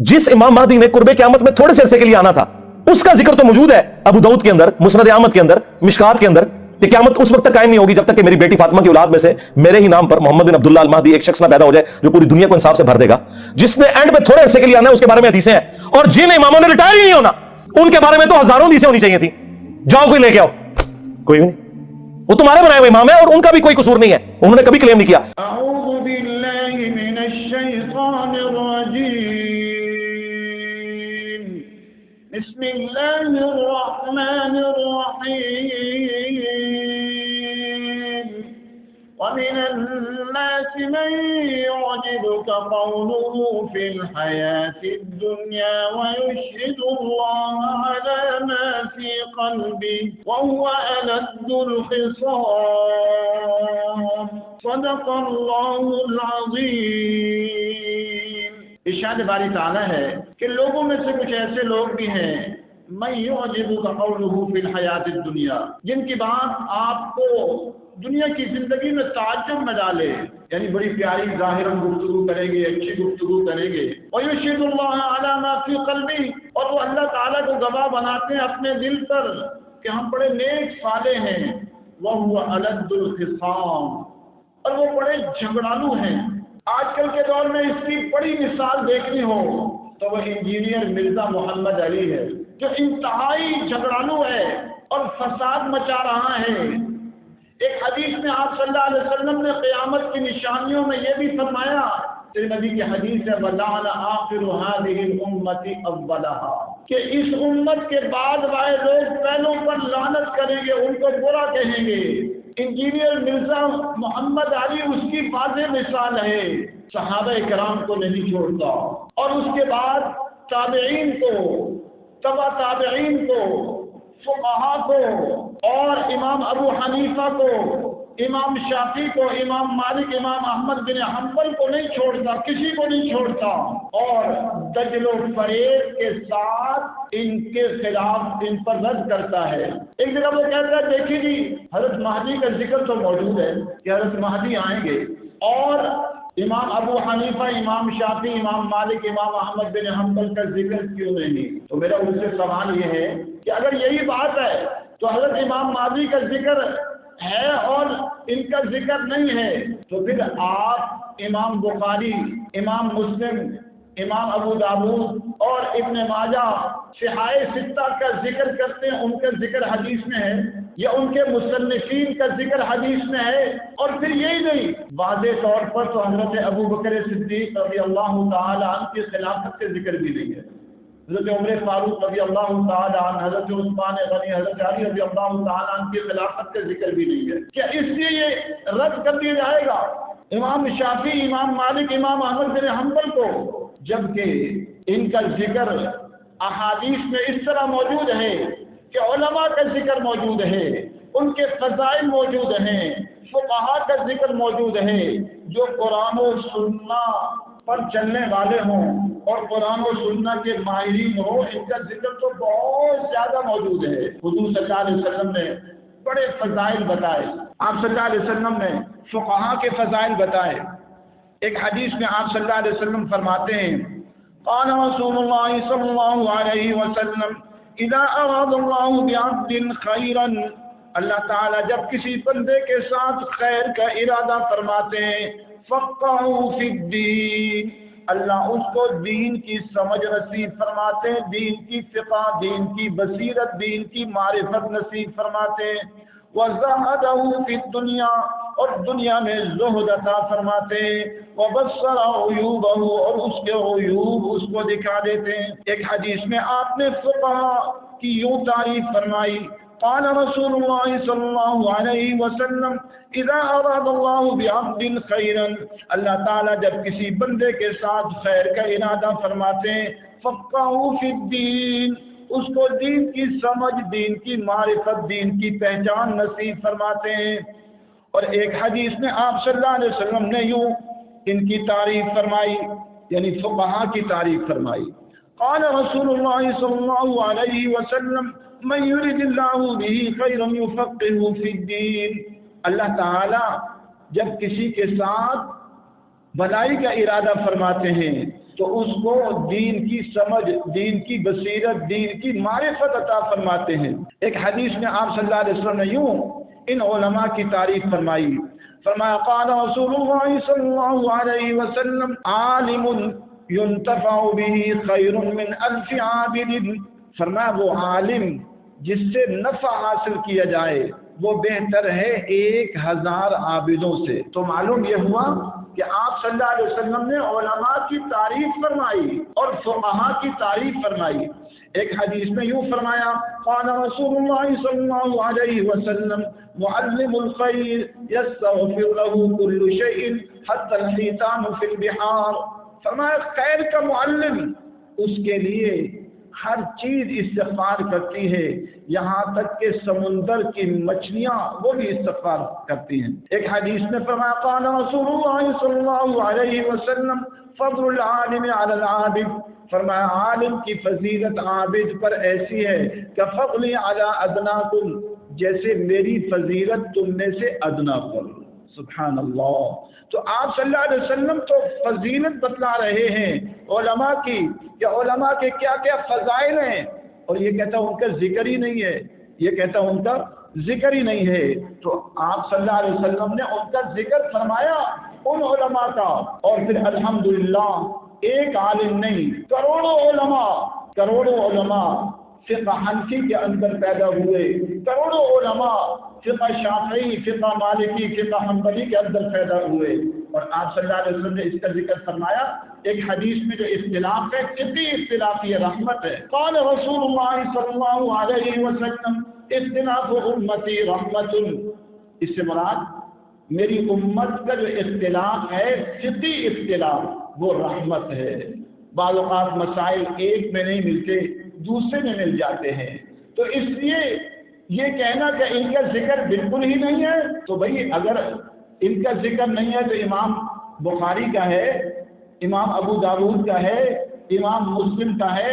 جس امام مہدی نے قرب قیامت میں تھوڑے سے عرصے کے لیے آنا تھا اس کا ذکر تو موجود ہے ابو داؤد کے اندر، مسند احمد کے اندر، مشکات کے اندر، کہ قیامت اس وقت تک قائم نہیں ہوگی جب تک کہ میری بیٹی فاطمہ کی اولاد میں سے میرے ہی نام پر محمد بن عبداللہ المہدی ایک شخص نہ پیدا ہو جائے جو پوری دنیا کو انصاف سے بھر دے گا. جس نے اینڈ پہ تھوڑے عرصے کے لیے آنا ہے اس کے بارے میں حدیثیں ہیں، اور جن اماموں نے ریٹائر ہی نہیں ہونا ان کے بارے میں تو ہزاروں حدیثیں ہونی چاہیے تھیں. جاؤ کوئی لے کے آؤ. کوئی نہیں، وہ تمہارے بنائے ہوئے امام ہے اور ان کا بھی کوئی قصور نہیں ہے، انہوں نے کبھی کلیم نہیں کیا. اعوذ باللہ من الشیطان الرجیم، بسم اللہ الرحمن الرحیم. ومن الناس من يعجبك قوله في الحياة الدنيا ويشهد الله على ما في قلبه وهو ألد الخصام. صدق اللہ العظیم. ارشاد باری تعالیٰ ہے کہ لوگوں میں سے کچھ ایسے لوگ بھی ہیں من يعجبك قوله في الحياة الدنيا، جن کی بات آپ کو دنیا کی زندگی میں تعجب میں ڈالے، یعنی بڑی پیاری ظاہراً گفتگو کریں گے، اچھی گفتگو کریں گے. وَيُشْهِدُ اللَّهَ عَلَى مَا فِي قَلْبِهِ، اور وہ اللہ تعالیٰ کو گواہ بناتے ہیں اپنے دل پر کہ ہم بڑے نیک صالح ہیں. وَهُوَ أَلَدُّ الْخِصَامِ، اور وہ بڑے جھگڑالو ہیں. آج کل کے دور میں اس کی بڑی مثال دیکھنی ہو تو وہ انجینئر مرزا محمد علی ہے، جو انتہائی جھگڑالو ہے اور فساد مچا رہا ہے. ایک حدیث میں آپ صلی اللہ علیہ وسلم نے قیامت کی نشانیوں میں یہ بھی فرمایا، نبی کی حدیث ہے وَلَعَنَ آخِرُ هَذِهِ الْأُمَّةِ أَوَّلَهَا، کہ اس امت کے بعد والے لوگ پہلوں پر لعنت کریں گے، ان کو برا کہیں گے. انجینئر مرزا محمد علی اس کی واضح مثال ہے. صحابہ کرام کو نہیں چھوڑتا، اور اس کے بعد تابعین کو، تبع تابعین کو، فقہا کو، اور امام ابو حنیفہ کو، امام شافعی کو، امام مالک، امام احمد بن حنبل کو نہیں چھوڑتا، کسی کو نہیں چھوڑتا. اور دجل و فریب کے ساتھ ان کے خلاف ان پر رد کرتا ہے. ایک جگہ وہ کہتا ہے دیکھیے جی حضرت مہدی کا ذکر تو موجود ہے کہ حضرت مہدی آئیں گے، اور امام ابو حنیفہ، امام شافعی، امام مالک، امام احمد بن حنبل کا ذکر کیوں نہیں؟ تو میرا ان سے سوال یہ ہے کہ اگر یہی بات ہے تو حضرت امام مہدی کا ذکر ہے اور ان کا ذکر نہیں ہے، تو پھر آپ امام بخاری، امام مسلم، امام ابو داؤد اور ابن ماجہ صحاح ستہ کا ذکر کرتے ہیں، ان کا ذکر حدیث میں ہے، یا ان کے مصنفین کا ذکر حدیث میں ہے. اور پھر یہی نہیں، واضح طور پر تو حضرت ابو بکر صدیق رضی اللہ تعالی عنہ کی خلافت کا ذکر بھی نہیں ہے، حضرت عمر فاروق رضی اللہ تعالی عنہ، حضرت عثمان غنی، حضرت علی رضی اللہ تعالی عنہ کی خلافت کا ذکر بھی نہیں ہے. کیا اس لیے یہ رد کر دیا جائے گا امام شافعی، امام مالک، امام احمد بن حنبل کو، جبکہ ان کا ذکر احادیث میں اس طرح موجود ہے کہ علماء کا ذکر موجود ہے، ان کے فضائل موجود ہیں، فقہا کا ذکر موجود ہے، جو قرآن و سنہ پر چلنے والے ہوں اور قرآن و سنہ کے ماہرین ہوں، ان کا ذکر تو بہت زیادہ موجود ہے. حضور صلی اللہ علیہ وسلم نے بڑے فضائل بتائے، آپ صلی اللہ علیہ وسلم نے فقہا کے فضائل بتائے. ایک حدیث میں آپ صلی اللہ علیہ وسلم فرماتے ہیں قال رسول اللہ صلی اللہ علیہ وسلم اذا اراد اللہ بعبد خیرا، اللہ تعالیٰ جب کسی بندے کے ساتھ خیر کا ارادہ فرماتے ہیں فقہہ فی الدین، اللہ اس کو دین کی سمجھ نصیب فرماتے ہیں، دین کی فقہ، دین کی بصیرت، دین کی معرفت نصیب فرماتے ہیں. وَزَهَدَهُ فِي الدُّنْيَا، اور دنیا میں زہد عطا فرماتے ہیں. وَبَصَّرَ عُیُوبَهُ، اور اس کے عیوب اس کو دکھا دیتے ہیں. ایک حدیث میں آپ نے فقہا کی یوں تعریف فرمائی قال رسول اللہ صلی اللہ علیہ وسلم اذا اراد اللہ بعبد خیرا، اللہ تعالیٰ جب کسی بندے کے ساتھ خیر کا ارادہ فرماتے ہیں فقہہ فی الدین، اس کو دین کی سمجھ، دین کی معرفت، دین کی پہچان نصیب فرماتے ہیں. اور ایک حدیث میں آپ صلی اللہ علیہ وسلم نے یوں ان کی تعریف فرمائی، یعنی فقہا کی تعریف فرمائی قال رسول اللہ صلی اللہ علیہ وسلم من یرد اللہ بہ خیرا یفقہہ فی الدین، اللہ تعالی جب کسی کے ساتھ بھلائی کا ارادہ فرماتے ہیں تو اس کو دین کی سمجھ، دین کی بصیرت، دین کی معرفت عطا فرماتے ہیں۔ ایک حدیث میں آپ صلی اللہ علیہ وسلم نے یوں ان علماء کی تعریف فرمائی، فرمایا قال رسول اللہ صلی اللہ علیہ وسلم عالم ينتفع به خیر من الف عابد، فرمایا وہ عالم جس سے نفع حاصل کیا جائے وہ بہتر ہے 1000 عابدوں سے۔ تو معلوم یہ ہوا کہ آپ صلی اللہ علیہ وسلم نے علماء کی تعریف فرمائی اور فقہاء کی تعریف فرمائی۔ ایک حدیث میں یوں فرمایا قال رسول اللہ صلی اللہ علیہ وسلم معلم الخیر یستغفر له كل شیء حتى الحیتان فی البحار، فرمایا خیر کا معلم اس کے لیے ہر چیز استغفار کرتی ہے، یہاں تک کہ سمندر کی مچھلیاں وہ بھی استغفار کرتی ہیں۔ ایک حدیث میں فرمایا قال رسول اللہ صلی اللہ علیہ وسلم فضل العالم علی العابد، فرمایا عالم کی فضیلت عابد پر ایسی ہے کہ فضلی علی ادناکم، جیسے میری فضیلت تم میں سے ادنا پر۔ سبحان اللہ۔ تو آپ صلی اللہ علیہ وسلم تو فضیلت بتلا رہے ہیں علماء کی، کہ علماء کے کیا کیا فضائل ہیں، اور یہ کہتا ان کا ذکر ہی نہیں ہے، یہ کہتا ان کا ذکر ہی نہیں ہے۔ تو آپ صلی اللہ علیہ وسلم نے ان کا ذکر فرمایا ان علماء کا، اور پھر الحمدللہ ایک عالم نہیں، کروڑوں علماء فقہ حنفی کے اندر پیدا ہوئے، کروڑوں علماء فقہ شافعی، فقہ مالکی، فقہ حنبلی کے اندر پیدا ہوئے، اور آپ صلی اللہ علیہ وسلم نے اس کا ذکر فرمایا۔ ایک حدیث میں جو اختلاف ہے، طبی اختلاف یہ رحمت ہے۔ قال رسول اللہ صلی اللہ علیہ وسلم اختلاف امتی رحمت، اس سے مراد میری امت کا جو اختلاف ہے فقہی اختلاف وہ رحمت ہے۔ بعض اوقات مسائل ایک میں نہیں ملتے، دوسرے میں مل جاتے ہیں، تو اس لیے یہ کہنا کہ ان کا ذکر بالکل ہی نہیں ہے، تو بھائی اگر ان کا ذکر نہیں ہے تو امام بخاری کا ہے، امام ابو داود کا ہے، امام مسلم کا ہے،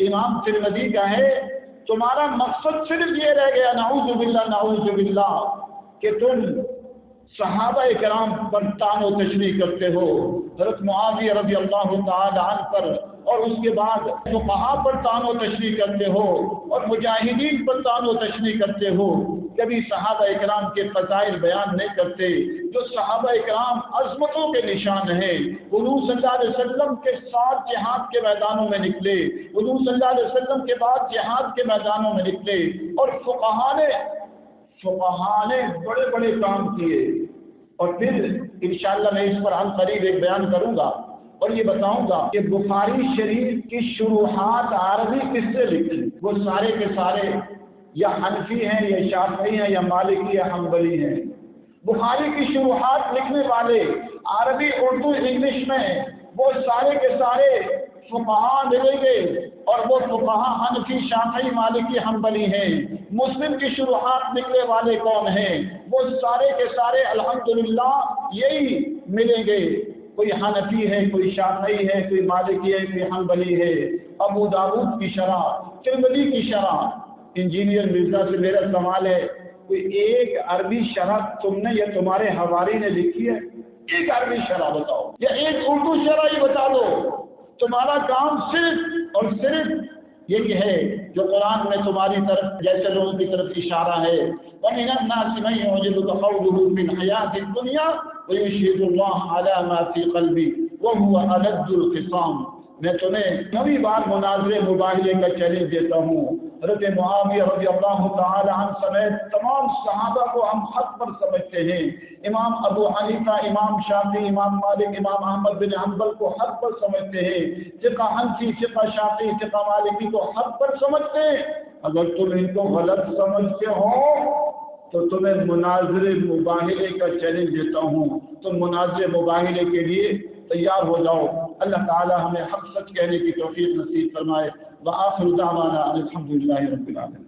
امام ترمذی کا ہے، تمہارا مقصد صرف یہ رہ گیا نعوذ باللہ کہ تم صحابہ کرام پر طعن و تشریح کرتے ہو، حضرت معاویہ رضی اللہ تعالی عنہ پر، اور اس کے بعد فقہاء پر طعن و تشریح کرتے ہو، اور مجاہدین پر طعن و تشریح کرتے ہو، کبھی صحابہ کرام کے فضائل بیان نہیں کرتے جو صحابہ کرام عظمتوں کے نشان ہیں۔ حضور صلی اللہ علیہ وسلم کے ساتھ جہاد کے میدانوں میں نکلے، حضور صلی اللہ علیہ وسلم کے بعد جہاد کے میدانوں میں نکلے، اور فقہاء نے بڑے بڑے کام کیے، اور پھر انشاءاللہ میں اس پر عن قریب ایک بیان کروں گا اور یہ بتاؤں گا کہ بخاری شریف کی شروحات عربی کس سے لکھی، وہ سارے کے سارے یا حنفی ہیں یا شافعی ہیں یا مالکی یا حنبلی ہیں۔ بخاری کی شروحات لکھنے والے عربی، اردو، انگلش میں وہ سارے کے سارے فقہاء ملیں گے، اور وہ فقہاء حنفی، شافعی، مالکی، حنبلی ہیں۔ مسلم کی شروحات لکھنے والے کون ہیں؟ وہ سارے کے سارے الحمدللہ یہی ملیں گے، کوئی حنفی ہے، کوئی شافعی ہے، کوئی مالکی ہے، کوئی حنبلی ہے۔ ابو داؤد کی شرح، ترمذی کی شرح، انجینئر مرزا سے میرا سوال ہے، کوئی ایک عربی شرح تم نے یا تمہارے حواری نے لکھی ہے؟ ایک عربی شرح بتاؤ، یا ایک اردو شرح ہی بتا دو۔ تمہارا کام صرف اور صرف یہی ہے جو قرآن میں تمہاری طرف جیسے لوگوں کی طرف اشارہ ہے، وَمِنَ النَّاسِ مَن يُعْجِبُكَ قَوْلُهُ فِي الْحَيَاةِ الدُّنْيَا وَيُشْهِدُ اللَّهَ عَلَى مَا فِي قَلْبِهِ وَهُوَ أَلَدُّ الْخِصَامِ۔ میں تمہیں کبھی بار مناظرے مباہلے کا چیلنج دیتا ہوں۔ حضرت معاویہ رضی اللہ تعالی عنہ سمیت تمام صحابہ کو ہم حق پر سمجھتے ہیں، امام ابو حنیفہ، امام شافعی، امام مالک، امام احمد بن حنبل کو حق پر سمجھتے ہیں، فقہ حنفی، فقہ شافعی، فقہ مالکی کو حق پر سمجھتے ہیں۔ اگر تم ان کو غلط سمجھتے ہو تو تمہیں مناظرے مباہلے کا چیلنج دیتا ہوں، تم مناظرے مباہلے کے لیے تیار ہو جاؤ۔ اللہ تعالی ہمیں حق سچ کہنے کی توفیق نصیب فرمائے۔ وآخر دعوانا الحمدللہ رب العالمین۔